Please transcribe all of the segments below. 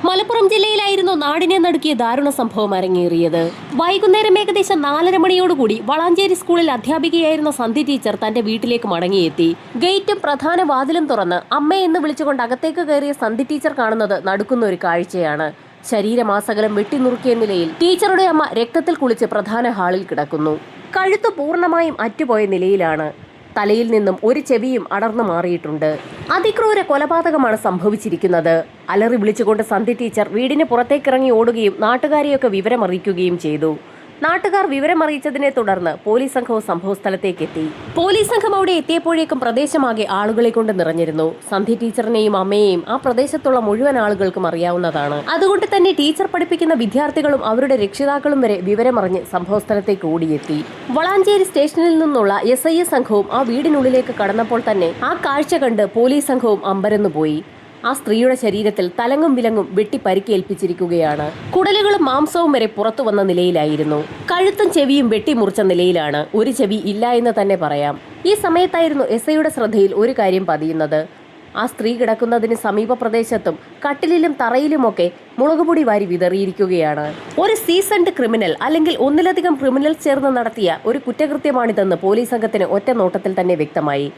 മലപ്പുറം ജില്ലയിലായിരുന്നു നാടിനെ നടുക്കിയ ദാരുണ സംഭവം അരങ്ങേറിയത്. വൈകുന്നേരം ഏകദേശം 4:30 മണിയോടുകൂടി വളാഞ്ചേരി സ്കൂളിൽ അധ്യാപികയായിരുന്ന സന്ധ്യ ടീച്ചർ തന്റെ വീട്ടിലേക്ക് മടങ്ങിയെത്തി. ഗേറ്റും പ്രധാന വാതിലും തുറന്ന് അമ്മയെന്ന് വിളിച്ചുകൊണ്ട് അകത്തേക്ക് കയറിയ സന്ധ്യ ടീച്ചർ കാണുന്നത് നടുക്കുന്ന ഒരു കാഴ്ചയാണ്. ശരീരമാസകലം വെട്ടിനുറുക്കിയ നിലയിൽ ടീച്ചറുടെ അമ്മ രക്തത്തിൽ കുളിച്ച് പ്രധാന ഹാളിൽ കിടക്കുന്നു. കഴുത്ത് പൂർണ്ണമായും അറ്റുപോയ നിലയിലാണ്. തലയിൽ നിന്നും ഒരു ചെവിയും അടർന്നു മാറിയിട്ടുണ്ട്. അതിക്രൂര കൊലപാതകമാണ് സംഭവിച്ചിരിക്കുന്നത്. അലറി വിളിച്ചുകൊണ്ട് സന്ധ്യ ടീച്ചർ വീടിന് പുറത്തേക്കിറങ്ങി ഓടുകയും നാട്ടുകാരെയൊക്കെ വിവരമറിയിക്കുകയും ചെയ്തു. നാട്ടുകാർ വിവരമറിയിച്ചതിനെ തുടർന്ന് പോലീസ് സംഘവും സംഭവസ്ഥലത്തേക്ക് എത്തി. പോലീസ് സംഘം അവിടെ എത്തിയപ്പോഴേക്കും പ്രദേശമാകെ ആളുകളെ കൊണ്ട് നിറഞ്ഞിരുന്നു. സന്ധ്യ ടീച്ചറിനെയും അമ്മയെയും ആ പ്രദേശത്തുള്ള മുഴുവൻ ആളുകൾക്കും അറിയാവുന്നതാണ്. അതുകൊണ്ട് തന്നെ ടീച്ചർ പഠിപ്പിക്കുന്ന വിദ്യാർത്ഥികളും അവരുടെ രക്ഷിതാക്കളും വരെ വിവരമറിഞ്ഞ് സംഭവസ്ഥലത്തേക്ക് ഓടിയെത്തി. വളാഞ്ചേരി സ്റ്റേഷനിൽ നിന്നുള്ള SI സംഘവും ആ വീടിനുള്ളിലേക്ക് കടന്നപ്പോൾ തന്നെ ആ കാഴ്ച കണ്ട് പോലീസ് സംഘവും അമ്പരന്നുപോയി. ആ സ്ത്രീയുടെ ശരീരത്തിൽ തലങ്ങും വിലങ്ങും വെട്ടി പരിക്കേൽപ്പിച്ചിരിക്കുകയാണ്. കുടലുകളും മാംസവും വരെ പുറത്തു വന്ന നിലയിലായിരുന്നു. കഴുത്തും ചെവിയും വെട്ടിമുറിച്ച നിലയിലാണ്. ഒരു ചെവി ഇല്ല എന്ന് തന്നെ പറയാം. ഈ സമയത്തായിരുന്നു SIയുടെ ശ്രദ്ധയിൽ ഒരു കാര്യം പതിയുന്നത്. ആ സ്ത്രീ കിടക്കുന്നതിന് സമീപ പ്രദേശത്തും കട്ടിലിലും തറയിലുമൊക്കെ മുളകുപൊടി വാരി വിതറിയിരിക്കുകയാണ്. ഒരു സീസൺഡ് ക്രിമിനൽ അല്ലെങ്കിൽ ഒന്നിലധികം ക്രിമിനൽസ് ചേർന്ന് നടത്തിയ ഒരു കുറ്റകൃത്യമാണിതെന്ന് പോലീസ് സംഘത്തിന് ഒറ്റ നോട്ടത്തിൽ തന്നെ വ്യക്തമായി.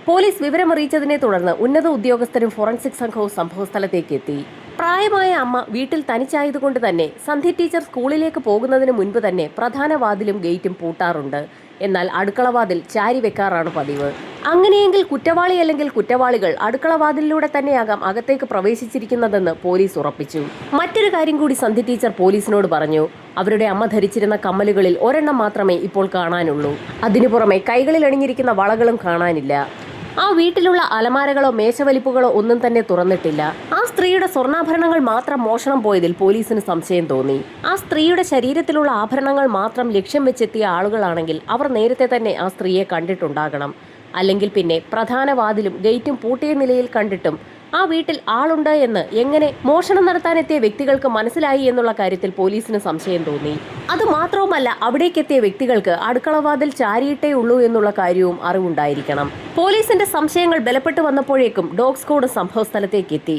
പോലീസ് വിവരമറിയിച്ചതിനെ തുടർന്ന് ഉന്നത ഉദ്യോഗസ്ഥരും ഫോറൻസിക് സംഘവും സംഭവസ്ഥലത്തേക്ക് എത്തി. പ്രായമായ അമ്മ വീട്ടിൽ തനിച്ചായതുകൊണ്ട് തന്നെ സന്ധ്യ ടീച്ചർ സ്കൂളിലേക്ക് പോകുന്നതിന് മുൻപ് തന്നെ പ്രധാന വാതിലും ഗേറ്റും പൂട്ടാറുണ്ട്. എന്നാൽ അടുക്കളവാതിൽ ചാരി വെക്കാറാണ് പതിവ്. അങ്ങനെയെങ്കിൽ കുറ്റവാളി അല്ലെങ്കിൽ കുറ്റവാളികൾ അടുക്കളവാതിലിലൂടെ തന്നെയാകാം അകത്തേക്ക് പ്രവേശിച്ചിരിക്കുന്നതെന്ന് പോലീസ് ഉറപ്പിച്ചു. മറ്റൊരു കാര്യം കൂടി സന്ധ്യ ടീച്ചർ പോലീസിനോട് പറഞ്ഞു. അവരുടെ അമ്മ ധരിച്ചിരുന്ന കമ്മലുകളിൽ ഒരെണ്ണം മാത്രമേ ഇപ്പോൾ കാണാനുള്ളൂ. അതിനു പുറമെ കൈകളിൽ അണിഞ്ഞിരിക്കുന്ന വളകളും കാണാനില്ല. ആ വീട്ടിലുള്ള അലമാരകളോ മേശവലിപ്പുകളോ ഒന്നും തന്നെ തുറന്നിട്ടില്ല. ആ സ്ത്രീയുടെ സ്വർണ്ണാഭരണങ്ങൾ മാത്രം മോഷണം പോയതിൽ പോലീസിന് സംശയം തോന്നി. ആ സ്ത്രീയുടെ ശരീരത്തിലുള്ള ആഭരണങ്ങൾ മാത്രം ലക്ഷ്യം വെച്ചെത്തിയ ആളുകളാണെങ്കിൽ അവർ നേരത്തെ തന്നെ ആ സ്ത്രീയെ കണ്ടിട്ടുണ്ടാകണം. അല്ലെങ്കിൽ പിന്നെ പ്രധാന വാതിലും ഗേറ്റും പൂട്ടിയ നിലയിൽ കണ്ടിട്ടും ആ വീട്ടിൽ ആളുണ്ട് എന്ന് എങ്ങനെ മോഷണം നടത്താനെത്തിയ വ്യക്തികൾക്ക് മനസ്സിലായി എന്നുള്ള കാര്യത്തിൽ പോലീസിന് സംശയം തോന്നി. അതുമാത്രവുമല്ല, അവിടേക്കെത്തിയ വ്യക്തികൾക്ക് അടുക്കളവാതിൽ ചാരിയിട്ടേ ഉള്ളൂ എന്നുള്ള കാര്യവും അറിവുണ്ടായിരിക്കണം. പോലീസിന്റെ സംശയങ്ങൾ ബലപ്പെട്ടു വന്നപ്പോഴേക്കും ഡോഗ് സ്ക്വാഡ് സംഭവസ്ഥലത്തേക്ക് എത്തി.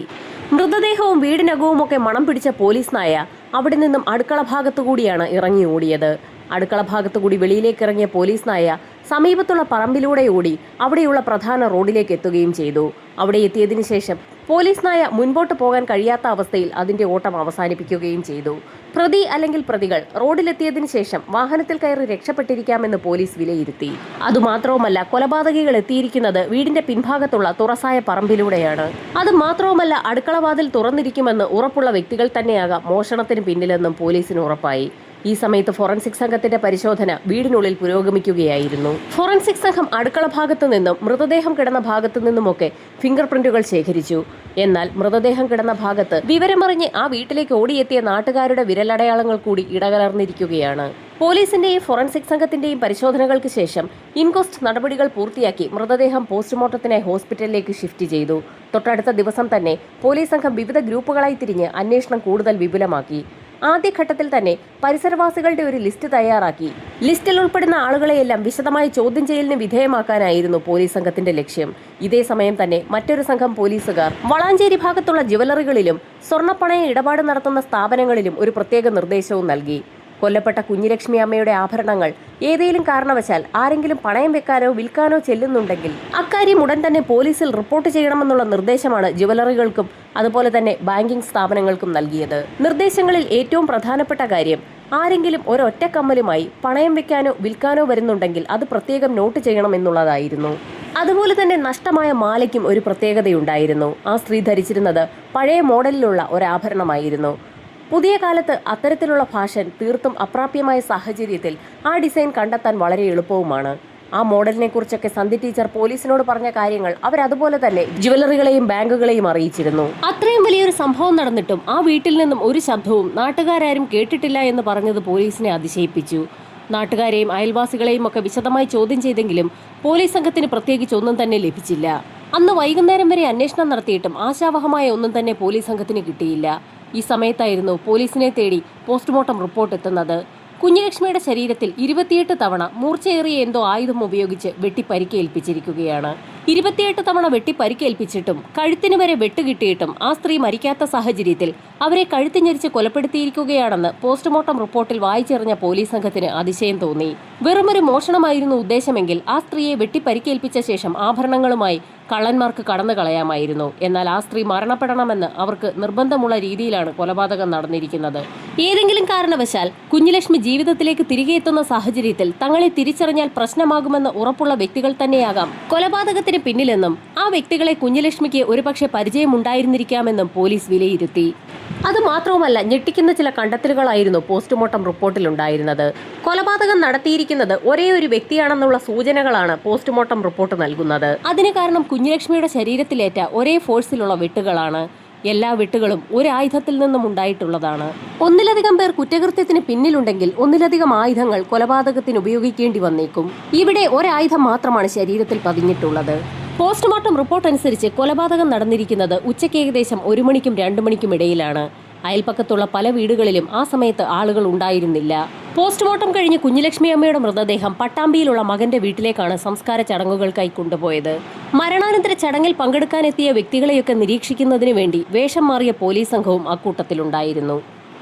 മൃതദേഹവും വീടിനകവുമൊക്കെ മണം പിടിച്ച പോലീസ് നായ അവിടെ നിന്നും അടുക്കള ഭാഗത്തുകൂടിയാണ് ഇറങ്ങി ഓടിയത്. അടുക്കള ഭാഗത്തുകൂടി വെളിയിലേക്ക് ഇറങ്ങിയ പോലീസ് നായ സമീപത്തുള്ള പറമ്പിലൂടെ ഓടി അവിടെയുള്ള പ്രധാന റോഡിലേക്ക് എത്തുകയും ചെയ്തു. അവിടെ എത്തിയതിനു ശേഷം പോലീസ് നായ മുൻപോട്ട് പോകാൻ കഴിയാത്ത അവസ്ഥയിൽ അതിന്റെ ഓട്ടം അവസാനിപ്പിക്കുകയും ചെയ്തു. പ്രതി അല്ലെങ്കിൽ പ്രതികൾ റോഡിലെത്തിയതിനു ശേഷം വാഹനത്തിൽ കയറി രക്ഷപ്പെട്ടിരിക്കാമെന്ന് പോലീസ് വിലയിരുത്തി. അതുമാത്രവുമല്ല, കൊലപാതകികൾ എത്തിയിരിക്കുന്നത് വീടിന്റെ പിൻഭാഗത്തുള്ള തുറസായ പറമ്പിലൂടെയാണ്. അതുമാത്രവുമല്ല, അടുക്കളവാതിൽ തുറന്നിരിക്കുമെന്ന് ഉറപ്പുള്ള വ്യക്തികൾ തന്നെയാകാം മോഷണത്തിന് പിന്നിലെന്നും പോലീസിന് ഉറപ്പായി. ഈ സമയത്ത് ഫോറൻസിക് സംഘത്തിന്റെ പരിശോധന വീടിനുള്ളിൽ പുരോഗമിക്കുകയായിരുന്നു. ഫോറൻസിക് സംഘം അടുക്കള ഭാഗത്തു നിന്നും മൃതദേഹം കിടന്ന ഭാഗത്തു നിന്നുമൊക്കെ ഫിംഗർ പ്രിന്റുകൾ ശേഖരിച്ചു. എന്നാൽ മൃതദേഹം കിടന്ന ഭാഗത്ത് വിവരമറിഞ്ഞ് ആ വീട്ടിലേക്ക് ഓടിയെത്തിയ നാട്ടുകാരുടെ വിരലടയാളങ്ങൾ കൂടി ഇടകലർന്നിരിക്കുകയാണ്. പോലീസിന്റെയും ഫോറൻസിക് സംഘത്തിന്റെയും പരിശോധനകൾക്ക് ശേഷം ഇൻക്വസ്റ്റ് നടപടികൾ പൂർത്തിയാക്കി മൃതദേഹം പോസ്റ്റ്മോർട്ടത്തിനായി ഹോസ്പിറ്റലിലേക്ക് ഷിഫ്റ്റ് ചെയ്തു. തൊട്ടടുത്ത ദിവസം തന്നെ പോലീസ് സംഘം വിവിധ ഗ്രൂപ്പുകളായി തിരിഞ്ഞ് അന്വേഷണം കൂടുതൽ വിപുലമാക്കി. ആദ്യഘട്ടത്തിൽ തന്നെ പരിസരവാസികളുടെ ഒരു ലിസ്റ്റ് തയ്യാറാക്കി. ലിസ്റ്റിൽ ഉൾപ്പെടുന്ന ആളുകളെയെല്ലാം വിശദമായി ചോദ്യം ചെയ്യലിന് വിധേയമാക്കാനായിരുന്നു പോലീസ് സംഘത്തിന്റെ ലക്ഷ്യം. ഇതേ സമയം തന്നെ മറ്റൊരു സംഘം പോലീസുകാർ വളാഞ്ചേരി ഭാഗത്തുള്ള ജുവലറികളിലും സ്വർണ്ണപ്പണയ ഇടപാട് നടത്തുന്ന സ്ഥാപനങ്ങളിലും ഒരു പ്രത്യേക നിർദ്ദേശവും നൽകി. കൊല്ലപ്പെട്ട കുഞ്ഞിലക്ഷ്മി അമ്മയുടെ ആഭരണങ്ങൾ ഏതെങ്കിലും കാരണവശാൽ ആരെങ്കിലും പണയം വെക്കാനോ വിൽക്കാനോ ചെല്ലുന്നുണ്ടെങ്കിൽ അക്കാര്യം ഉടൻ തന്നെ പോലീസിൽ റിപ്പോർട്ട് ചെയ്യണമെന്നുള്ള നിർദ്ദേശമാണ് ജുവലറികൾക്കും അതുപോലെ തന്നെ ബാങ്കിംഗ് സ്ഥാപനങ്ങൾക്കും നൽകിയത്. നിർദ്ദേശങ്ങളിൽ ഏറ്റവും പ്രധാനപ്പെട്ട കാര്യം, ആരെങ്കിലും ഒരൊറ്റ കമ്മലുമായി പണയം വെക്കാനോ വിൽക്കാനോ വരുന്നുണ്ടെങ്കിൽ അത് പ്രത്യേകം നോട്ട് ചെയ്യണമെന്നുള്ളതായിരുന്നു. അതുപോലെ തന്നെ നഷ്ടമായ മാലയ്ക്കും ഒരു പ്രത്യേകതയുണ്ടായിരുന്നു. ആ സ്ത്രീ ധരിച്ചിരുന്നത് പഴയ മോഡലിലുള്ള ഒരാഭരണമായിരുന്നു. പുതിയ കാലത്ത് അത്തരത്തിലുള്ള ഫാഷൻ തീർത്തും അപ്രാപ്യമായ സാഹചര്യത്തിൽ ആ ഡിസൈൻ കണ്ടെത്താൻ വളരെ എളുപ്പവുമാണ്. ആ മോഡലിനെ കുറിച്ചൊക്കെ സന്ധ്യ ടീച്ചർ പോലീസിനോട് പറഞ്ഞ കാര്യങ്ങൾ അവരതുപോലെ തന്നെ ജുവലറികളെയും ബാങ്കുകളെയും അറിയിച്ചിരുന്നു. അത്രയും വലിയൊരു സംഭവം നടന്നിട്ടും ആ വീട്ടിൽ നിന്നും ഒരു ശബ്ദവും നാട്ടുകാരും കേട്ടിട്ടില്ല എന്ന് പറഞ്ഞത് പോലീസിനെ അതിശയിപ്പിച്ചു. നാട്ടുകാരെയും അയൽവാസികളെയും ഒക്കെ വിശദമായി ചോദ്യം ചെയ്തെങ്കിലും പോലീസ് സംഘത്തിന് പ്രത്യേകിച്ച് ഒന്നും തന്നെ ലഭിച്ചില്ല. അന്ന് വൈകുന്നേരം വരെ അന്വേഷണം നടത്തിയിട്ടും ആശാവഹമായ ഒന്നും തന്നെ പോലീസ് സംഘത്തിന് കിട്ടിയില്ല. ഈ സമയത്തായിരുന്നു പോലീസിനെ തേടി പോസ്റ്റ്മോർട്ടം റിപ്പോർട്ട് എത്തുന്നത്. കുഞ്ഞുലക്ഷ്മിയുടെ ശരീരത്തിൽ 28 തവണ മൂർച്ചയേറിയ എന്തോ ആയുധം ഉപയോഗിച്ച് വെട്ടി പരിക്കേൽപ്പിച്ചിരിക്കുകയാണ്. 28 തവണ വെട്ടി പരിക്കേൽപ്പിച്ചിട്ടും കഴുത്തിന് വരെ വെട്ടുകിട്ടിയിട്ടും ആ സ്ത്രീ മരിക്കാത്ത സാഹചര്യത്തിൽ അവരെ കഴുത്തി ഞെരിച്ച് കൊലപ്പെടുത്തിയിരിക്കുകയാണെന്ന് പോസ്റ്റ്മോർട്ടം റിപ്പോർട്ടിൽ വായിച്ചെറിഞ്ഞ പോലീസ് സംഘത്തിന് അതിശയം തോന്നി. വെറുമൊരു മോഷണമായിരുന്നു ഉദ്ദേശമെങ്കിൽ ആ സ്ത്രീയെ വെട്ടി പരിക്കേൽപ്പിച്ച ശേഷം ആഭരണങ്ങളുമായി കള്ളന്മാർക്ക് കടന്നു കളയാമായിരുന്നു. എന്നാൽ ആ സ്ത്രീ മരണപ്പെടണമെന്ന് അവർക്ക് നിർബന്ധമുള്ള രീതിയിലാണ് കൊലപാതകം നടന്നിരിക്കുന്നത്. ഏതെങ്കിലും കാരണവശാൽ കുഞ്ഞുലക്ഷ്മി ജീവിതത്തിലേക്ക് തിരികെ എത്തുന്ന സാഹചര്യത്തിൽ തങ്ങളെ തിരിച്ചറിഞ്ഞാൽ പ്രശ്നമാകുമെന്ന് ഉറപ്പുള്ള വ്യക്തികൾ തന്നെയാകാം കൊലപാതകത്തിന് പിന്നിലെന്നും ആ വ്യക്തികളെ കുഞ്ഞുലക്ഷ്മിക്ക് ഒരുപക്ഷെ പരിചയമുണ്ടായിരുന്നിരിക്കാമെന്നും പോലീസ് വിലയിരുത്തി. അതുമാത്രവുമല്ല, ഞെട്ടിക്കുന്ന ചില കണ്ടെത്തലുകളായിരുന്നു പോസ്റ്റ്മോർട്ടം റിപ്പോർട്ടിലുണ്ടായിരുന്നത്. കൊലപാതകം നടത്തിയിരിക്കുന്നത് ഒരേ ഒരു വ്യക്തിയാണെന്നുള്ള സൂചനകളാണ് പോസ്റ്റ്മോർട്ടം റിപ്പോർട്ട് നൽകുന്നത്. അതിന് കാരണം കുഞ്ഞുലക്ഷ്മിയുടെ ശരീരത്തിലേറ്റ ഒരേ ഫോഴ്സിലുള്ള വെട്ടുകളാണ്. എല്ലാ വെട്ടുകളും ഒരു ആയുധത്തിൽ നിന്നും ഉണ്ടായിട്ടുള്ളതാണ്. ഒന്നിലധികം പേർ കുറ്റകൃത്യത്തിന് പിന്നിലുണ്ടെങ്കിൽ ഒന്നിലധികം ആയുധങ്ങൾ കൊലപാതകത്തിന് ഉപയോഗിക്കേണ്ടി വന്നേക്കും. ഇവിടെ ഒരായുധം മാത്രമാണ് ശരീരത്തിൽ പതിഞ്ഞിട്ടുള്ളത്. പോസ്റ്റ്മോർട്ടം റിപ്പോർട്ട് അനുസരിച്ച് കൊലപാതകം നടന്നിരിക്കുന്നത് ഉച്ചയ്ക്ക് ഏകദേശം 1 മണിക്കും 2 മണിക്കും ഇടയിലാണ്. അയൽപ്പക്കത്തുള്ള പല വീടുകളിലും ആ സമയത്ത് ആളുകൾ ഉണ്ടായിരുന്നില്ല. പോസ്റ്റ്മോർട്ടം കഴിഞ്ഞ് കുഞ്ഞുലക്ഷ്മി അമ്മയുടെ മൃതദേഹം പട്ടാമ്പിയിലുള്ള മകന്റെ വീട്ടിലേക്കാണ് സംസ്കാര ചടങ്ങുകൾക്കായി കൊണ്ടുപോയത്. മരണാനന്തര ചടങ്ങിൽ പങ്കെടുക്കാനെത്തിയ വ്യക്തികളെയൊക്കെ നിരീക്ഷിക്കുന്നതിന് വേണ്ടി വേഷം മാറിയ പോലീസ് സംഘവും അക്കൂട്ടത്തിലുണ്ടായിരുന്നു.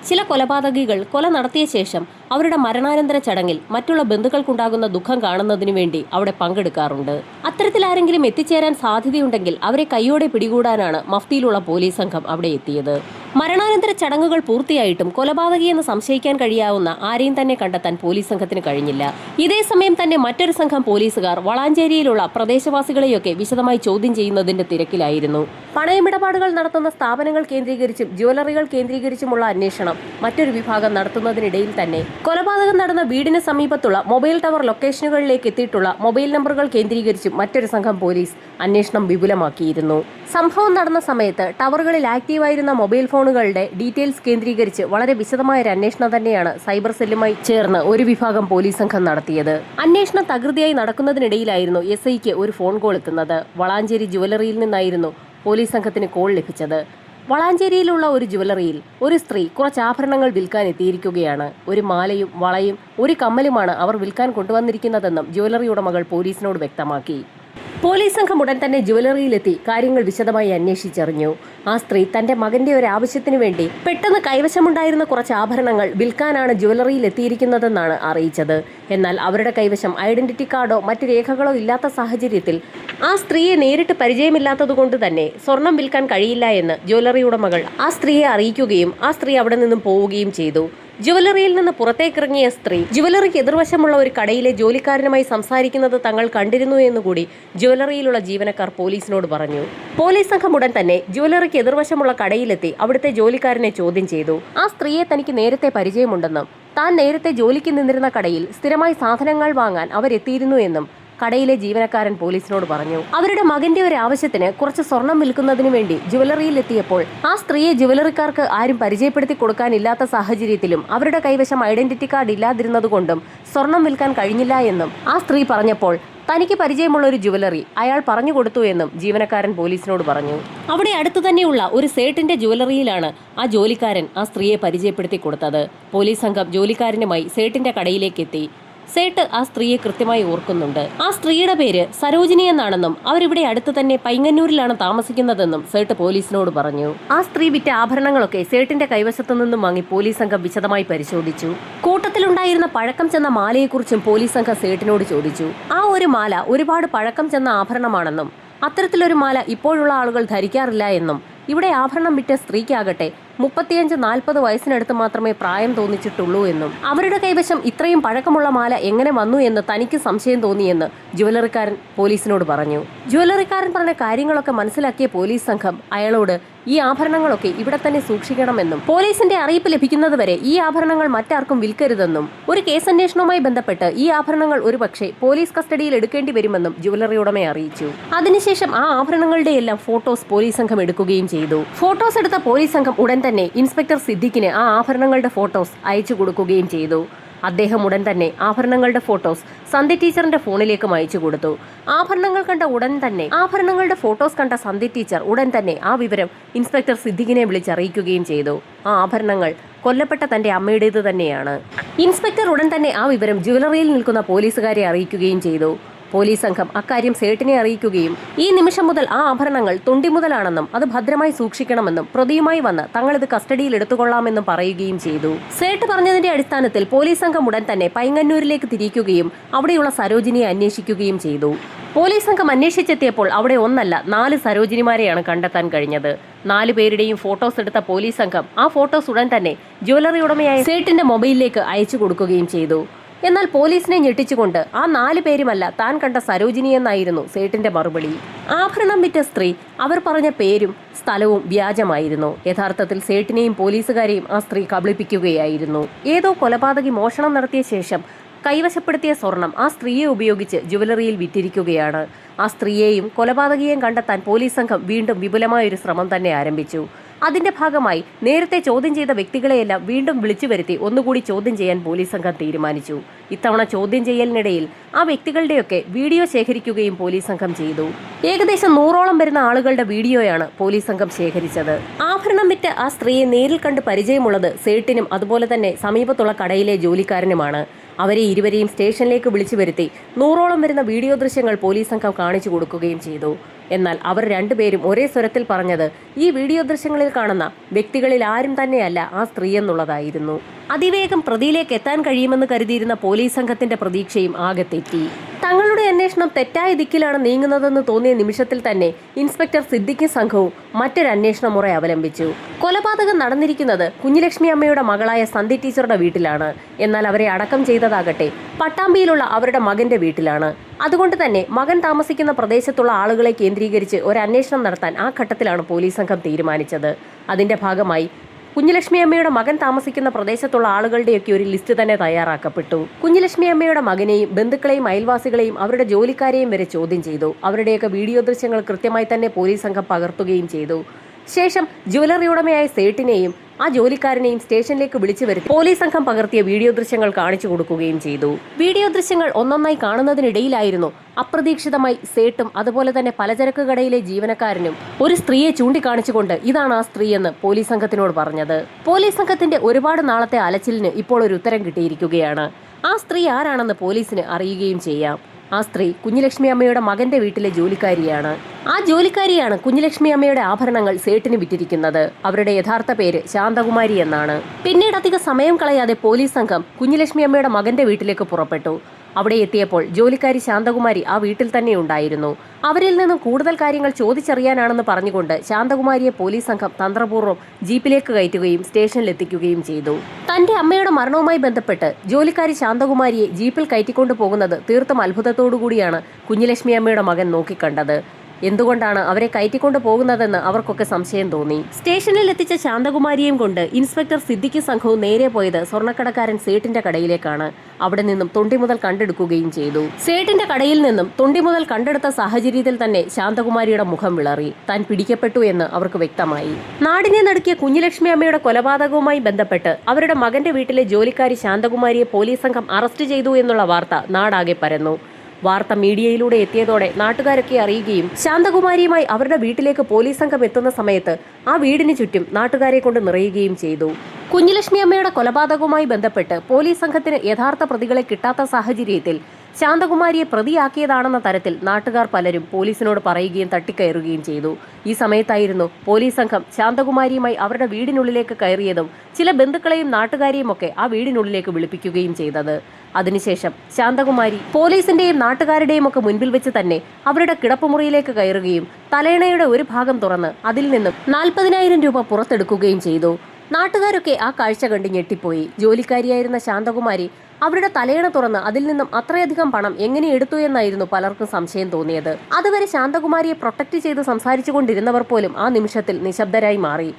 ചില കൊലപാതകികൾ കൊല നടത്തിയ ശേഷം അവരുടെ മരണാനന്തര ചടങ്ങിൽ മറ്റുള്ള ബന്ധുക്കൾക്കുണ്ടാകുന്ന ദുഃഖം കാണുന്നതിനു വേണ്ടി അവിടെ പങ്കെടുക്കാറുണ്ട്. അത്തരത്തിൽ ആരെങ്കിലും എത്തിച്ചേരാൻ സാധ്യതയുണ്ടെങ്കിൽ അവരെ കൈയോടെ പിടികൂടാനാണ് മഫ്തിയിലുള്ള പോലീസ് സംഘം അവിടെ എത്തിയത്. മരണാനന്തര ചടങ്ങുകൾ പൂർത്തിയായിട്ടും കൊലപാതകിയെന്ന് സംശയിക്കാൻ കഴിയാവുന്ന ആരെയും തന്നെ കണ്ടെത്താൻ പോലീസ് സംഘത്തിന് കഴിഞ്ഞില്ല. ഇതേസമയം തന്നെ മറ്റൊരു സംഘം പോലീസുകാർ വളാഞ്ചേരിയിലുള്ള പ്രദേശവാസികളെയൊക്കെ വിശദമായി ചോദ്യം ചെയ്യുന്നതിന്റെ തിരക്കിലായിരുന്നു. പണയമിടപാടുകൾ നടത്തുന്ന സ്ഥാപനങ്ങൾ കേന്ദ്രീകരിച്ചും ജ്വല്ലറികൾ കേന്ദ്രീകരിച്ചുമുള്ള അന്വേഷണം മറ്റൊരു വിഭാഗം നടത്തുന്നതിനിടയിൽ തന്നെ കൊലപാതകം നടന്ന വീടിന് സമീപത്തുള്ള മൊബൈൽ ടവർ ലൊക്കേഷനുകളിലേക്ക് എത്തിയിട്ടുള്ള മൊബൈൽ നമ്പറുകൾ കേന്ദ്രീകരിച്ചും മറ്റൊരു സംഘം പോലീസ് അന്വേഷണം വിപുലമാക്കിയിരുന്നു. സംഭവം നടന്ന സമയത്ത് ടവറുകളിൽ ആക്റ്റീവായിരുന്ന മൊബൈൽ ഫോണുകളുടെ ഡീറ്റെയിൽസ് കേന്ദ്രീകരിച്ച് വളരെ വിശദമായ ഒരു അന്വേഷണം തന്നെയാണ് സൈബർ സെല്ലുമായി ചേർന്ന് ഒരു വിഭാഗം പോലീസ് സംഘം നടത്തിയത്. അന്വേഷണം തകൃതിയായി നടക്കുന്നതിനിടയിലായിരുന്നു SIക്ക് ഒരു ഫോൺ കോൾ എത്തുന്നത്. വളാഞ്ചേരി ജ്വല്ലറിയിൽ നിന്നായിരുന്നു പോലീസ് സംഘത്തിന് കോൾ ലഭിച്ചത്. വളാഞ്ചേരിയിലുള്ള ഒരു ജ്വല്ലറിയിൽ ഒരു സ്ത്രീ കുറച്ച് ആഭരണങ്ങൾ വിൽക്കാൻ എത്തിയിരിക്കുകയാണ്. ഒരു മാലയും വളയും ഒരു കമ്മലുമാണ് അവർ വിൽക്കാൻ കൊണ്ടുവന്നിരിക്കുന്നതെന്നും ജ്വല്ലറി ഉടമകൾ പോലീസിനോട് വ്യക്തമാക്കി. പോലീസ് സംഘം ഉടൻ തന്നെ ജ്വല്ലറിയിലെത്തി കാര്യങ്ങൾ വിശദമായി അന്വേഷിച്ചറിഞ്ഞു. ആ സ്ത്രീ തന്റെ മകന്റെ ഒരു ആവശ്യത്തിനു വേണ്ടി പെട്ടെന്ന് കൈവശമുണ്ടായിരുന്ന കുറച്ച് ആഭരണങ്ങൾ വിൽക്കാനാണ് ജ്വല്ലറിയിൽ എത്തിയിരിക്കുന്നതെന്നാണ് അറിയിച്ചത്. എന്നാൽ അവരുടെ കൈവശം ഐഡന്റിറ്റി കാർഡോ മറ്റു രേഖകളോ ഇല്ലാത്ത സാഹചര്യത്തിൽ ആ സ്ത്രീയെ നേരിട്ട് പരിചയമില്ലാത്തതുകൊണ്ട് തന്നെ സ്വർണം വിൽക്കാൻ കഴിയില്ല എന്ന് ജ്വല്ലറി ഉടമകൾ ആ സ്ത്രീയെ അറിയിക്കുകയും ആ സ്ത്രീ അവിടെ നിന്നും പോവുകയും ചെയ്തു. ജ്വല്ലറിയിൽ നിന്ന് പുറത്തേക്കിറങ്ങിയ സ്ത്രീ ജ്വല്ലറിക്ക് എതിർവശമുള്ള ഒരു കടയിലെ ജോലിക്കാരനുമായി സംസാരിക്കുന്നത് തങ്ങൾ കണ്ടിരുന്നു എന്നുകൂടി ജ്വല്ലറിയിലുള്ള ജീവനക്കാർ പോലീസിനോട് പറഞ്ഞു. പോലീസ് സംഘം ഉടൻ തന്നെ ജ്വല്ലറിക്ക് എതിർവശമുള്ള കടയിലെത്തി അവിടുത്തെ ജോലിക്കാരനെ ചോദ്യം ചെയ്തു. ആ സ്ത്രീയെ തനിക്ക് നേരത്തെ പരിചയമുണ്ടെന്നും താൻ നേരത്തെ ജോലിക്ക് നിന്നിരുന്ന കടയിൽ സ്ഥിരമായി സാധനങ്ങൾ വാങ്ങാൻ അവരെത്തിയിരുന്നു എന്നും കടയിലെ ജീവനക്കാരൻ പോലീസിനോട് പറഞ്ഞു. അവരുടെ മകന്റെ ഒരു ആവശ്യത്തിന് കുറച്ച് സ്വർണം വിൽക്കുന്നതിന് വേണ്ടി ജ്വല്ലറിയിൽ എത്തിയപ്പോൾ ആ സ്ത്രീയെ ജ്വല്ലറിക്കാർക്ക് ആരും പരിചയപ്പെടുത്തി കൊടുക്കാനില്ലാത്ത സാഹചര്യത്തിലും അവരുടെ കൈവശം ഐഡന്റിറ്റി കാർഡ് ഇല്ലാതിരുന്നതുകൊണ്ടും സ്വർണം വിൽക്കാൻ കഴിഞ്ഞില്ല എന്നും ആ സ്ത്രീ പറഞ്ഞപ്പോൾ തനിക്ക് പരിചയമുള്ള ഒരു ജ്വല്ലറി അയാൾ പറഞ്ഞു കൊടുത്തു എന്നും ജീവനക്കാരൻ പോലീസിനോട് പറഞ്ഞു. അവിടെ അടുത്തു തന്നെയുള്ള ഒരു സേട്ടിന്റെ ജ്വല്ലറിയിലാണ് ആ ജോലിക്കാരൻ ആ സ്ത്രീയെ പരിചയപ്പെടുത്തി കൊടുത്തത്. പോലീസ് സംഘം ജോലിക്കാരനുമായി സേട്ടിന്റെ കടയിലേക്ക് എത്തി. സേട്ട് ആ സ്ത്രീയെ കൃത്യമായി ഓർക്കുന്നുണ്ട്. ആ സ്ത്രീയുടെ പേര് സരോജിനി എന്നാണെന്നും അവരിവിടെ അടുത്ത് തന്നെ പൈങ്ങന്നൂരിലാണ് താമസിക്കുന്നതെന്നും സേട്ട് പോലീസിനോട് പറഞ്ഞു. ആ സ്ത്രീ വിറ്റ ആഭരണങ്ങളൊക്കെ സേട്ടിന്റെ കൈവശത്തു നിന്നും വാങ്ങി പോലീസ് സംഘം വിശദമായി പരിശോധിച്ചു. കൂട്ടത്തിലുണ്ടായിരുന്ന പഴക്കം ചെന്ന മാലയെക്കുറിച്ചും പോലീസ് സംഘം സേട്ടിനോട് ചോദിച്ചു. ആ ഒരു മാല ഒരുപാട് പഴക്കം ചെന്ന ആഭരണമാണെന്നും അത്തരത്തിലൊരു മാല ഇപ്പോഴുള്ള ആളുകൾ ധരിക്കാറില്ല എന്നും ഇവിടെ ആഭരണം വിറ്റ സ്ത്രീക്കാകട്ടെ 35-40 വയസ്സിനടുത്ത് മാത്രമേ പ്രായം തോന്നിച്ചിട്ടുള്ളൂ എന്നും അവരുടെ കൈവശം ഇത്രയും പഴക്കമുള്ള മാല എങ്ങനെ വന്നു എന്ന് തനിക്ക് സംശയം തോന്നിയെന്ന് ജ്വല്ലറിക്കാരൻ പോലീസിനോട് പറഞ്ഞു. ജ്വല്ലറിക്കാരൻ പറഞ്ഞ കാര്യങ്ങളൊക്കെ മനസ്സിലാക്കിയ പോലീസ് സംഘം അയാളോട് ഈ ആഭരണങ്ങളൊക്കെ ഇവിടെ തന്നെ സൂക്ഷിക്കണമെന്നും പോലീസിന്റെ അറിയിപ്പ് ലഭിക്കുന്നതുവരെ ഈ ആഭരണങ്ങൾ മറ്റാർക്കും വിൽക്കരുതെന്നും ഒരു കേസന്വേഷണവുമായി ബന്ധപ്പെട്ട് ഈ ആഭരണങ്ങൾ ഒരുപക്ഷെ പോലീസ് കസ്റ്റഡിയിൽ എടുക്കേണ്ടി വരുമെന്നും ജ്വല്ലറി ഉടമയെ അറിയിച്ചു. അതിനുശേഷം ആ ആഭരണങ്ങളുടെ എല്ലാം ഫോട്ടോസ് പോലീസ് സംഘം എടുക്കുകയും ചെയ്തു. ഫോട്ടോസ് എടുത്ത പോലീസ് സംഘം ഉടൻ തന്നെ ഇൻസ്പെക്ടർ സിദ്ദിഖിന് ആ ആഭരണങ്ങളുടെ ഫോട്ടോസ് അയച്ചു കൊടുക്കുകയും ചെയ്തു. അദ്ദേഹം ഉടൻ തന്നെ ആഭരണങ്ങളുടെ ഫോട്ടോസ് സന്ധ്യ ടീച്ചറിന്റെ ഫോണിലേക്ക് അയച്ചു കൊടുത്തു. ആഭരണങ്ങളുടെ ഫോട്ടോസ് കണ്ട സന്ധ്യ ടീച്ചർ ഉടൻ തന്നെ ആ വിവരം ഇൻസ്പെക്ടർ സിദ്ദിഖിനെ വിളിച്ചറിയിക്കുകയും ചെയ്തു. ആ ആഭരണങ്ങൾ കൊല്ലപ്പെട്ട തന്റെ അമ്മയുടേത് തന്നെയാണ്. ഇൻസ്പെക്ടർ ഉടൻ തന്നെ ആ വിവരം ജ്വല്ലറിയിൽ നിൽക്കുന്ന പോലീസുകാരെ അറിയിക്കുകയും ചെയ്തു. പോലീസ് സംഘം അക്കാര്യം സേട്ടിനെ അറിയിക്കുകയും ഈ നിമിഷം മുതൽ ആ ആഭരണങ്ങൾ തൊണ്ടി മുതലാണെന്നും അത് ഭദ്രമായി സൂക്ഷിക്കണമെന്നും പ്രതിയുമായി വന്ന് തങ്ങളിത് കസ്റ്റഡിയിൽ എടുത്തുകൊള്ളാമെന്നും പറയുകയും ചെയ്തു. സേട്ട് പറഞ്ഞതിന്റെ അടിസ്ഥാനത്തിൽ പോലീസ് സംഘം ഉടൻ തന്നെ പൈങ്ങന്നൂരിലേക്ക് തിരിക്കുകയും അവിടെയുള്ള സരോജിനിയെ അന്വേഷിക്കുകയും ചെയ്തു. പോലീസ് സംഘം അന്വേഷിച്ചെത്തിയപ്പോൾ അവിടെ ഒന്നല്ല 4 സരോജിനിമാരെയാണ് കണ്ടെത്താൻ കഴിഞ്ഞത്. 4 പേരുടെയും ഫോട്ടോസ് എടുത്ത പോലീസ് സംഘം ആ ഫോട്ടോസ് ഉടൻ തന്നെ ജ്വല്ലറി ഉടമയായ സേട്ടിന്റെ മൊബൈലിലേക്ക് അയച്ചു കൊടുക്കുകയും ചെയ്തു. എന്നാൽ പോലീസിനെ ഞെട്ടിച്ചുകൊണ്ട് ആ 4 പേരുമല്ല താൻ കണ്ട സരോജിനി എന്നായിരുന്നു സേട്ടിന്റെ മറുപടി. ആഭരണം വിറ്റ സ്ത്രീ അവർ പറഞ്ഞ പേരും സ്ഥലവും വ്യാജമായിരുന്നു. യഥാർത്ഥത്തിൽ സേട്ടിനെയും പോലീസുകാരെയും ആ സ്ത്രീ കബളിപ്പിക്കുകയായിരുന്നു. ഏതോ കൊലപാതകി മോഷണം നടത്തിയ ശേഷം കൈവശപ്പെടുത്തിയ സ്വർണം ആ സ്ത്രീയെ ഉപയോഗിച്ച് ജ്വല്ലറിയിൽ വിറ്റിരിക്കുകയാണ്. ആ സ്ത്രീയെയും കൊലപാതകിയെയും കണ്ടെത്താൻ പോലീസ് സംഘം വീണ്ടും വിപുലമായൊരു ശ്രമം തന്നെ ആരംഭിച്ചു. അതിന്റെ ഭാഗമായി നേരത്തെ ചോദ്യം ചെയ്ത വ്യക്തികളെയെല്ലാം വീണ്ടും വിളിച്ചു വരുത്തി ഒന്നുകൂടി ചോദ്യം ചെയ്യാൻ പോലീസ് സംഘം തീരുമാനിച്ചു. ഇത്തവണ ചോദ്യം ചെയ്യലിനിടയിൽ ആ വ്യക്തികളുടെയൊക്കെ വീഡിയോ ശേഖരിക്കുകയും പോലീസ് സംഘം ചെയ്തു. ഏകദേശം 100ഓളം വരുന്ന ആളുകളുടെ വീഡിയോയാണ് പോലീസ് സംഘം ശേഖരിച്ചത്. ആഭരണം വിറ്റ് ആ സ്ത്രീയെ നേരിൽ കണ്ട് പരിചയമുള്ളത് സേട്ടിനും അതുപോലെ തന്നെ സമീപത്തുള്ള കടയിലെ ജോലിക്കാരനുമാണ്. അവരെ ഇരുവരെയും സ്റ്റേഷനിലേക്ക് വിളിച്ചു വരുത്തി 100ഓളം വരുന്ന വീഡിയോ ദൃശ്യങ്ങൾ പോലീസ് സംഘം കാണിച്ചു കൊടുക്കുകയും ചെയ്തു. എന്നാൽ അവർ രണ്ടുപേരും ഒരേ സ്വരത്തിൽ പറഞ്ഞത് ഈ വീഡിയോ ദൃശ്യങ്ങളിൽ കാണുന്ന വ്യക്തികളിൽ ആരും തന്നെയല്ല ആ സ്ത്രീ എന്നുള്ളതായിരുന്നു. അതിവേഗം പ്രതിയിലേക്ക് എത്താൻ കഴിയുമെന്ന് കരുതിയിരുന്ന പോലീസ് സംഘത്തിന്റെ പ്രതീക്ഷയും ആകെ തെറ്റി. തങ്ങളുടെ അന്വേഷണം തെറ്റായ ദിക്കിലാണ് നീങ്ങുന്നതെന്ന് തോന്നിയ നിമിഷത്തിൽ തന്നെ ഇൻസ്പെക്ടർ സിദ്ദിഖും സംഘവും മറ്റൊരു അന്വേഷണ മുറ അവലംബിച്ചു. കൊലപാതകം നടന്നിരിക്കുന്നത് കുഞ്ഞുലക്ഷ്മി അമ്മയുടെ മകളായ സന്ധി ടീച്ചറുടെ വീട്ടിലാണ്. എന്നാൽ അവരെ അടക്കം ചെയ്തതാകട്ടെ പട്ടാമ്പിയിലുള്ള അവരുടെ മകന്റെ വീട്ടിലാണ്. അതുകൊണ്ട് തന്നെ മകൻ താമസിക്കുന്ന പ്രദേശത്തുള്ള ആളുകളെ കേന്ദ്രീകരിച്ച് ഒരു അന്വേഷണം നടത്താൻ ആ ഘട്ടത്തിലാണ് പോലീസ് സംഘം തീരുമാനിച്ചത്. അതിന്റെ ഭാഗമായി കുഞ്ഞുലക്ഷ്മി അമ്മയുടെ മകൻ താമസിക്കുന്ന പ്രദേശത്തുള്ള ആളുകളുടെയൊക്കെ ഒരു ലിസ്റ്റ് തന്നെ തയ്യാറാക്കപ്പെട്ടു. കുഞ്ഞുലക്ഷ്മി അമ്മയുടെ മകനെയും ബന്ധുക്കളെയും അയൽവാസികളെയും അവരുടെ ജോലിക്കാരെയും വരെ ചോദ്യം ചെയ്തു. അവരുടെയൊക്കെ വീഡിയോ ദൃശ്യങ്ങൾ കൃത്യമായി തന്നെ പോലീസ് സംഘം പകർത്തുകയും ചെയ്തു. ശേഷം ജ്വല്ലറി ഉടമയായ സേട്ടിനെയും ആ ജോലിക്കാരനെയും സ്റ്റേഷനിലേക്ക് വിളിച്ചു വരുത്തി പോലീസ് സംഘം പകർത്തിയ വീഡിയോ ദൃശ്യങ്ങൾ കാണിച്ചു കൊടുക്കുകയും ചെയ്തു. വീഡിയോ ദൃശ്യങ്ങൾ ഒന്നൊന്നായി കാണുന്നതിനിടയിലായിരുന്നു അപ്രതീക്ഷിതമായി സേട്ടും അതുപോലെ തന്നെ പലചരക്ക് കടയിലെ ജീവനക്കാരനും ഒരു സ്ത്രീയെ ചൂണ്ടിക്കാണിച്ചുകൊണ്ട് ഇതാണ് ആ സ്ത്രീ എന്ന് പോലീസ് സംഘത്തിനോട് പറഞ്ഞത്. പോലീസ് സംഘത്തിന്റെ ഒരുപാട് നാളത്തെ അലച്ചിലിന് ഇപ്പോൾ ഒരു ഉത്തരം കിട്ടിയിരിക്കുകയാണ്. ആ സ്ത്രീ ആരാണെന്ന് പോലീസിന് അറിയുകയും ചെയ്യാം. ആ സ്ത്രീ കുഞ്ഞുലക്ഷ്മി അമ്മയുടെ മകന്റെ വീട്ടിലെ ജോലിക്കാരിയാണ്. ആ ജോലിക്കാരിയാണ് കുഞ്ഞുലക്ഷ്മി അമ്മയുടെ ആഭരണങ്ങൾ സേട്ടിന് വിറ്റിരിക്കുന്നത്. അവരുടെ യഥാർത്ഥ പേര് ശാന്തകുമാരി എന്നാണ്. പിന്നീട് അധിക സമയം കളയാതെ പോലീസ് സംഘം കുഞ്ഞുലക്ഷ്മി അമ്മയുടെ മകന്റെ വീട്ടിലേക്ക് പുറപ്പെട്ടു. അവിടെ എത്തിയപ്പോൾ ജോലിക്കാരി ശാന്തകുമാരി ആ വീട്ടിൽ തന്നെ ഉണ്ടായിരുന്നു. അവരിൽ നിന്നും കൂടുതൽ കാര്യങ്ങൾ ചോദിച്ചറിയാനാണെന്ന് പറഞ്ഞുകൊണ്ട് ശാന്തകുമാരിയെ പോലീസ് സംഘം തന്ത്രപൂർവ്വം ജീപ്പിലേക്ക് കയറ്റുകയും സ്റ്റേഷനിലെത്തിക്കുകയും ചെയ്തു. തന്റെ അമ്മയുടെ മരണവുമായി ബന്ധപ്പെട്ട് ജോലിക്കാരി ശാന്തകുമാരിയെ ജീപ്പിൽ കയറ്റിക്കൊണ്ടു പോകുന്നത് തീർത്തും അത്ഭുതത്തോടുകൂടിയാണ് കുഞ്ഞുലക്ഷ്മി അമ്മയുടെ മകൻ നോക്കിക്കണ്ടത്. എന്തുകൊണ്ടാണ് അവരെ കയറ്റിക്കൊണ്ടു പോകുന്നതെന്ന് അവർക്കൊക്കെ സംശയം തോന്നി. സ്റ്റേഷനിൽ എത്തിച്ച ശാന്തകുമാരിയെയും കൊണ്ട് ഇൻസ്പെക്ടർ സിദ്ദിഖ് സംഘവും നേരെ പോയത് സ്വർണ്ണക്കടക്കാരൻ സേട്ടിന്റെ കടയിലേക്കാണ്. അവിടെ നിന്നും തൊണ്ടി മുതൽ കണ്ടെടുക്കുകയും ചെയ്തു. സേട്ടിന്റെ കടയിൽ നിന്നും തൊണ്ടി മുതൽ കണ്ടെടുത്ത സാഹചര്യത്തിൽ തന്നെ ശാന്തകുമാരിയുടെ മുഖം വിളറി. താൻ പിടിക്കപ്പെട്ടു എന്ന് അവർക്ക് വ്യക്തമായി. നാടിനെ നടുക്കിയ കുഞ്ഞുലക്ഷ്മി അമ്മയുടെ കൊലപാതകവുമായി ബന്ധപ്പെട്ട് അവരുടെ മകന്റെ വീട്ടിലെ ജോലിക്കാരി ശാന്തകുമാരിയെ പോലീസ് സംഘം അറസ്റ്റ് ചെയ്തു എന്നുള്ള വാർത്ത നാടാകെ പരന്നു. വാർത്ത മീഡിയയിലൂടെ എത്തിയതോടെ നാട്ടുകാരൊക്കെ അറിയുകയും ശാന്തകുമാരിയുമായി അവരുടെ വീട്ടിലേക്ക് പോലീസ് സംഘം എത്തുന്ന സമയത്ത് ആ വീടിന് ചുറ്റും നാട്ടുകാരെ കൊണ്ട് നിറയുകയും ചെയ്തു. കുഞ്ഞുലക്ഷ്മി അമ്മയുടെ കൊലപാതകവുമായി ബന്ധപ്പെട്ട് പോലീസ് സംഘത്തിന് യഥാർത്ഥ പ്രതികളെ കിട്ടാത്ത സാഹചര്യത്തിൽ ശാന്തകുമാരിയെ പ്രതിയാക്കിയതാണെന്ന തരത്തിൽ നാട്ടുകാർ പലരും പോലീസിനോട് പറയുകയും തട്ടിക്കയറുകയും ചെയ്തു. ഈ സമയത്തായിരുന്നു പോലീസ് സംഘം ശാന്തകുമാരിയുമായി അവരുടെ വീടിനുള്ളിലേക്ക് കയറിയതും ചില ബന്ധുക്കളെയും നാട്ടുകാരെയും ഒക്കെ ആ വീടിനുള്ളിലേക്ക് വിളിപ്പിക്കുകയും ചെയ്തത്. അതിനുശേഷം ശാന്തകുമാരി പോലീസിന്റെയും നാട്ടുകാരുടെയും ഒക്കെ മുൻപിൽ വെച്ച് തന്നെ അവരുടെ കിടപ്പുമുറിയിലേക്ക് കയറുകയും തലയണയുടെ ഒരു ഭാഗം തുറന്ന് അതിൽ നിന്നും 40,000 രൂപ പുറത്തെടുക്കുകയും ചെയ്തു. നാട്ടുകാരൊക്കെ ആ കാഴ്ച കണ്ട് ഞെട്ടിപ്പോയി. ജോലിക്കാരിയായിരുന്ന ശാന്തകുമാരി അവരുടെ തലയണ തുറന്ന് അതിൽ നിന്നും അത്രയധികം പണം എങ്ങനെ എടുത്തു എന്നായിരുന്നു പലർക്കും സംശയം തോന്നിയത്. അതുവരെ ശാന്തകുമാരിയെ പ്രൊട്ടക്ട് ചെയ്ത് സംസാരിച്ചു കൊണ്ടിരുന്നവർ പോലും ആ നിമിഷത്തിൽ നിശബ്ദരായി മാറി.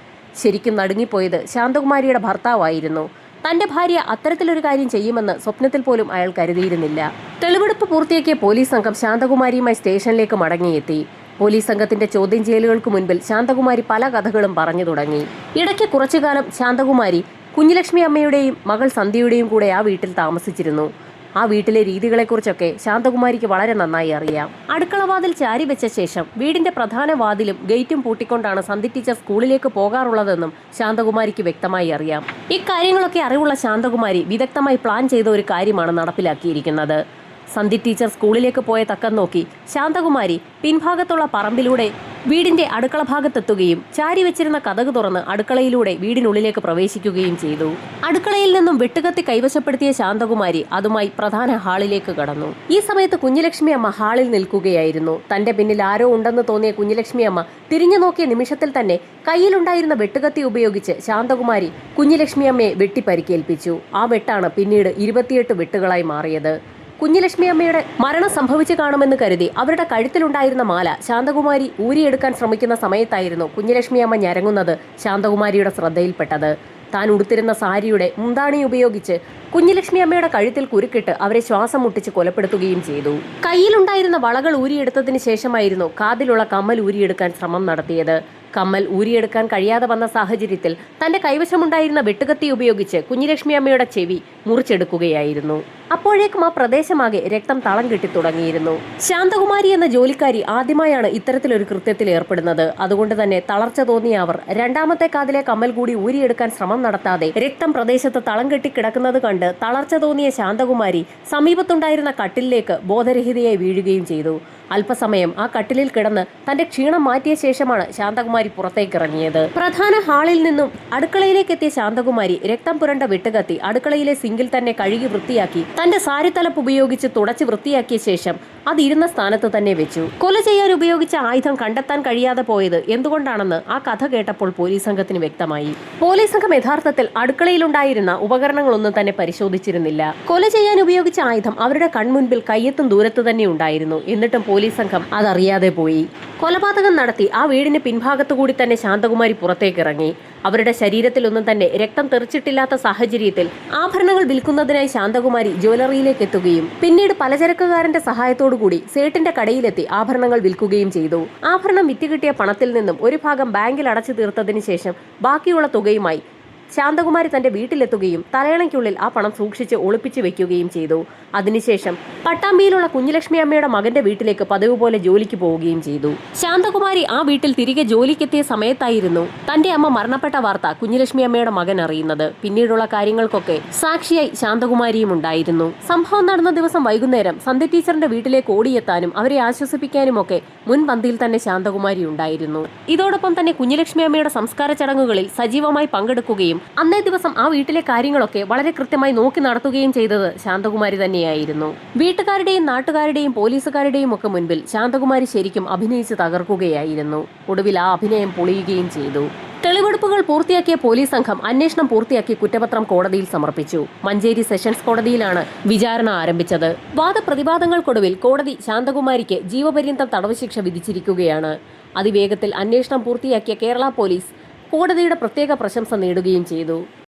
ശരിക്കും നടുങ്ങിപ്പോയത് ശാന്തകുമാരിയുടെ ഭർത്താവായിരുന്നു. തന്റെ ഭാര്യ അത്തരത്തിലൊരു കാര്യം ചെയ്യുമെന്ന് സ്വപ്നത്തിൽ പോലും അയാൾ കരുതിയിരുന്നില്ല. തെളിവെടുപ്പ് പൂർത്തിയാക്കിയ പോലീസ് സംഘം ശാന്തകുമാരിയുമായി സ്റ്റേഷനിലേക്ക് മടങ്ങിയെത്തി. പോലീസ് സംഘത്തിന്റെ ചോദ്യം ചെയ്യലുകൾക്ക് മുൻപിൽ ശാന്തകുമാരി പല കഥകളും പറഞ്ഞു തുടങ്ങി. ഇടയ്ക്ക് കുറച്ചുകാലം ശാന്തകുമാരി കുഞ്ഞുലക്ഷ്മി അമ്മയുടെയും മകൾ സന്ധ്യയുടെയും കൂടെ ആ വീട്ടിൽ താമസിച്ചിരുന്നു. ആ വീട്ടിലെ രീതികളെക്കുറിച്ചൊക്കെ ശാന്തകുമാരിക്ക് വളരെ നന്നായി അറിയാം. അടുക്കളവാതിൽ ചാരി വെച്ച ശേഷം വീടിന്റെ പ്രധാന വാതിലും ഗേറ്റും പൂട്ടിക്കൊണ്ടാണ് സന്ധി ടീച്ചർ സ്കൂളിലേക്ക് പോകാറുള്ളതെന്നും ശാന്തകുമാരിക്ക് വ്യക്തമായി അറിയാം. ഇക്കാര്യങ്ങളൊക്കെ അറിവുള്ള ശാന്തകുമാരി വിദഗ്ധമായി പ്ലാൻ ചെയ്ത ഒരു കാര്യമാണ് നടപ്പിലാക്കിയിരിക്കുന്നത്. സന്ധി ടീച്ചർ സ്കൂളിലേക്ക് പോയ തക്കം നോക്കി ശാന്തകുമാരി പിൻഭാഗത്തുള്ള പറമ്പിലൂടെ വീടിന്റെ അടുക്കള ഭാഗത്തെത്തുകയും ചാരി വെച്ചിരുന്ന കതക് തുറന്ന് അടുക്കളയിലൂടെ വീടിനുള്ളിലേക്ക് പ്രവേശിക്കുകയും ചെയ്തു. അടുക്കളയിൽ നിന്നും വെട്ടുകത്തി കൈവശപ്പെടുത്തിയ ശാന്തകുമാരി അതുമായി പ്രധാന ഹാളിലേക്ക് കടന്നു. ഈ സമയത്ത് കുഞ്ഞുലക്ഷ്മി അമ്മ ഹാളിൽ നിൽക്കുകയായിരുന്നു. തന്റെ പിന്നിൽ ആരോ ഉണ്ടെന്ന് തോന്നിയ കുഞ്ഞുലക്ഷ്മി അമ്മ തിരിഞ്ഞു നോക്കിയ നിമിഷത്തിൽ തന്നെ കയ്യിലുണ്ടായിരുന്ന വെട്ടുകത്തി ഉപയോഗിച്ച് ശാന്തകുമാരി കുഞ്ഞുലക്ഷ്മി അമ്മയെ വെട്ടി പരിക്കേൽപ്പിച്ചു. ആ വെട്ടാണ് പിന്നീട് 28 വെട്ടുകളായി മാറിയത്. കുഞ്ഞുലക്ഷ്മി അമ്മയുടെ മരണം സംഭവിച്ചു കാണുമെന്ന് കരുതി അവരുടെ കഴുത്തിലുണ്ടായിരുന്ന മാല ശാന്തകുമാരി ഊരിയെടുക്കാൻ ശ്രമിക്കുന്ന സമയത്തായിരുന്നു കുഞ്ഞുലക്ഷ്മി അമ്മ ഞരങ്ങുന്നത് ശാന്തകുമാരിയുടെ ശ്രദ്ധയിൽപ്പെട്ടത്. താൻ ഉടുത്തിരുന്ന സാരിയുടെ മുന്താണി ഉപയോഗിച്ച് കുഞ്ഞുലക്ഷ്മി അമ്മയുടെ കഴുത്തിൽ കുരുക്കിട്ട് അവരെ ശ്വാസം മുട്ടിച്ച് കൊലപ്പെടുത്തുകയും ചെയ്തു. കയ്യിലുണ്ടായിരുന്ന വളകൾ ഊരിയെടുത്തതിന് ശേഷമായിരുന്നു കാതിലുള്ള കമ്മൽ ഊരിയെടുക്കാൻ ശ്രമം നടത്തിയത്. കമ്മൽ ഊരിയെടുക്കാൻ കഴിയാതെ വന്ന സാഹചര്യത്തിൽ തന്റെ കൈവശമുണ്ടായിരുന്ന വെട്ടുകത്തി ഉപയോഗിച്ച് കുഞ്ഞുലക്ഷ്മി അമ്മയുടെ ചെവി മുറിച്ചെടുക്കുകയായിരുന്നു. അപ്പോഴേക്കും ആ പ്രദേശമാകെ രക്തം തളം കെട്ടി തുടങ്ങിയിരുന്നു. ശാന്തകുമാരി എന്ന ജോലിക്കാരി ആദ്യമായാണ് ഇത്തരത്തിലൊരു കൃത്യത്തിൽ ഏർപ്പെടുന്നത്. അതുകൊണ്ട് തന്നെ തളർച്ച തോന്നിയ അവർ രണ്ടാമത്തെ കാതിലെ കമ്മൽ കൂടി ഊരിയെടുക്കാൻ ശ്രമം നടത്താതെ രക്തം പ്രദേശത്ത് തളം കെട്ടി കിടക്കുന്നത് കണ്ട് തളർച്ച തോന്നിയ ശാന്തകുമാരി സമീപത്തുണ്ടായിരുന്ന കട്ടിലിലേക്ക് ബോധരഹിതയായി വീഴുകയും ചെയ്തു. അല്പസമയം ആ കട്ടിലിൽ കിടന്ന് തന്റെ ക്ഷീണം മാറ്റിയ ശേഷമാണ് ശാന്തകുമാരി പുറത്തേക്കിറങ്ങിയത്. പ്രധാന ഹാളിൽ നിന്നും അടുക്കളയിലേക്ക് എത്തിയ ശാന്തകുമാരി രക്തം പുരണ്ട വെട്ടുകത്തി അടുക്കളയിലെ സിങ്കിൽ തന്നെ കഴുകി വൃത്തിയാക്കി തന്റെ സാരിത്തലപ്പ് ഉപയോഗിച്ച് തുടച്ച് വൃത്തിയാക്കിയ ശേഷം അത് ഇരുന്ന സ്ഥാനത്ത് തന്നെ വെച്ചു. കൊല ചെയ്യാൻ ഉപയോഗിച്ച ആയുധം കണ്ടെത്താൻ കഴിയാതെ പോയത് എന്തുകൊണ്ടാണെന്ന് ആ കഥ കേട്ടപ്പോൾ പോലീസ് സംഘത്തിന് വ്യക്തമായി. പോലീസ് സംഘം യഥാർത്ഥത്തിൽ അടുക്കളയിലുണ്ടായിരുന്ന ഉപകരണങ്ങളൊന്നും തന്നെ പരിശോധിച്ചിരുന്നില്ല. കൊല ചെയ്യാൻ ഉപയോഗിച്ച ആയുധം അവരുടെ കൺമുൻപിൽ കയ്യെത്തും ദൂരത്ത് തന്നെ ഉണ്ടായിരുന്നു. എന്നിട്ടും പോലീസ് സംഘം അതറിയാതെ പോയി. കൊലപാതകം നടത്തി ആ വീടിന് പിൻഭാഗത്തുകൂടി തന്നെ ശാന്തകുമാരി പുറത്തേക്കിറങ്ങി. അവരുടെ ശരീരത്തിലൊന്നും തന്നെ രക്തം തെറിച്ചിട്ടില്ലാത്ത സാഹചര്യത്തിൽ ആഭരണങ്ങൾ വിൽക്കുന്നതിനായി ശാന്തകുമാരി ജ്വല്ലറിയിലേക്ക് എത്തുകയും പിന്നീട് പലചരക്കുകാരന്റെ സഹായത്തോടുകൂടി സേട്ടിന്റെ കടയിലെത്തി ആഭരണങ്ങൾ വിൽക്കുകയും ചെയ്തു. ആഭരണം വിറ്റ് കിട്ടിയ പണത്തിൽ നിന്നും ഒരു ഭാഗം ബാങ്കിൽ അടച്ചു തീർത്തതിന് ശേഷം ബാക്കിയുള്ള തുകയുമായി ശാന്തകുമാരി തന്റെ വീട്ടിലെത്തുകയും തലയണയ്ക്കുള്ളിൽ ആ പണം സൂക്ഷിച്ച് ഒളിപ്പിച്ചു വെക്കുകയും ചെയ്തു. അതിനുശേഷം പട്ടാമ്പിയിലുള്ള കുഞ്ഞുലക്ഷ്മി അമ്മയുടെ മകന്റെ വീട്ടിലേക്ക് പതിവ് പോലെ ജോലിക്ക് പോവുകയും ചെയ്തു. ശാന്തകുമാരി ആ വീട്ടിൽ തിരികെ ജോലിക്കെത്തിയ സമയത്തായിരുന്നു തന്റെ അമ്മ മരണപ്പെട്ട വാർത്ത കുഞ്ഞുലക്ഷ്മി അമ്മയുടെ മകൻ അറിയുന്നത്. പിന്നീടുള്ള കാര്യങ്ങൾക്കൊക്കെ സാക്ഷിയായി ശാന്തകുമാരിയും ഉണ്ടായിരുന്നു. സംഭവം നടന്ന ദിവസം വൈകുന്നേരം സന്ധി ടീച്ചറിന്റെ വീട്ടിലേക്ക് ഓടിയെത്താനും അവരെ ആശ്വസിപ്പിക്കാനുമൊക്കെ മുൻപന്തിയിൽ തന്നെ ശാന്തകുമാരി ഉണ്ടായിരുന്നു. ഇതോടൊപ്പം തന്നെ കുഞ്ഞുലക്ഷ്മി അമ്മയുടെ സംസ്കാര ചടങ്ങുകളിൽ സജീവമായി പങ്കെടുക്കുകയും അന്നേ ദിവസം ആ വീട്ടിലെ കാര്യങ്ങളൊക്കെ വളരെ കൃത്യമായി നോക്കി നടത്തുകയും ചെയ്തത് ശാന്തകുമാരി തന്നെയായിരുന്നു. വീട്ടുകാരുടെയും നാട്ടുകാരുടെയും പോലീസുകാരുടെയും ഒക്കെ മുൻപിൽ ശാന്തകുമാരി ശരിക്കും അഭിനയിച്ച് തകർക്കുകയായിരുന്നു. ഒടുവിൽ ആ അഭിനയം പൊളിയുകയും ചെയ്തു. തെളിവെടുപ്പുകൾ പൂർത്തിയാക്കിയ പോലീസ് സംഘം അന്വേഷണം പൂർത്തിയാക്കി കുറ്റപത്രം കോടതിയിൽ സമർപ്പിച്ചു. മഞ്ചേരി സെഷൻസ് കോടതിയിലാണ് വിചാരണ ആരംഭിച്ചത്. വാദപ്രതിവാദങ്ങൾക്കൊടുവിൽ കോടതി ശാന്തകുമാരിക്ക് ജീവപര്യന്തം തടവ് ശിക്ഷ വിധിച്ചിരിക്കുകയാണ്. അതിവേഗത്തിൽ അന്വേഷണം പൂർത്തിയാക്കിയ കേരള പോലീസ് കോടതിയുടെ പ്രത്യേക പ്രശംസ നേടുകയും ചെയ്തു.